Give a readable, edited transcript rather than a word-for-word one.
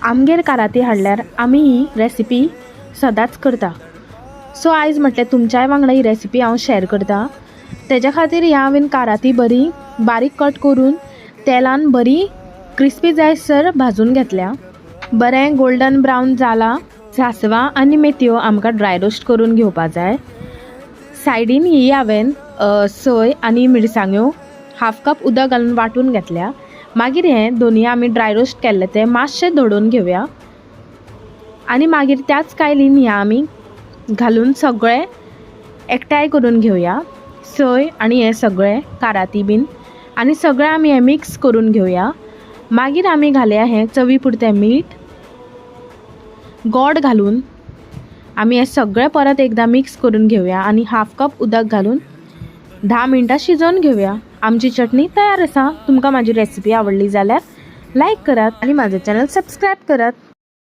आमगेर काराती हाडल्यार आमी ही रेसिपी सदांच करता। सो आयज म्हटल्यार तुमच्याय वांगडा ही रेसिपी हांव शेअर करता। तेज्या खातीर हांवें काराती बरी बारीक कट करून तेलान बरी क्रिस्पी जायसर भाजून घेतल्या। बरें गोल्डन ब्रावन जाला। सासवां आनी मेथयो आमकां ड्राय रोस्ट करून घेवपा जाय। सायडीन ही हांवें सोय आनी मिरसांग्यो हाफ कप उदक घालून वांटून घेतल्या। मागीर हे दोनी आमी ड्राय रोस्ट केल्ले ते मातशे धडोवन घेवया आनी मागीर त्याच कायलीन हे आमी घालून सगळे एकठांय करून घेवया। सोय आनी हे सगळे काराती बीन आनी सगळे आमी हे मिक्स करून घेवया। मागीर आमी घालया हे चवी पुरतें मीठ, गोड घालून आमी हे सगळे परत एकदा मिक्स करून घेवया आनी हाफ कप उदक घालून 10 मिनटां शिजोवन घेवया। आमची चटणी तयार आसा। तुमकां म्हाजी रेसिपी आवडली जाल्यार लायक करात आनी म्हाजें चॅनल सबस्क्रायब करात।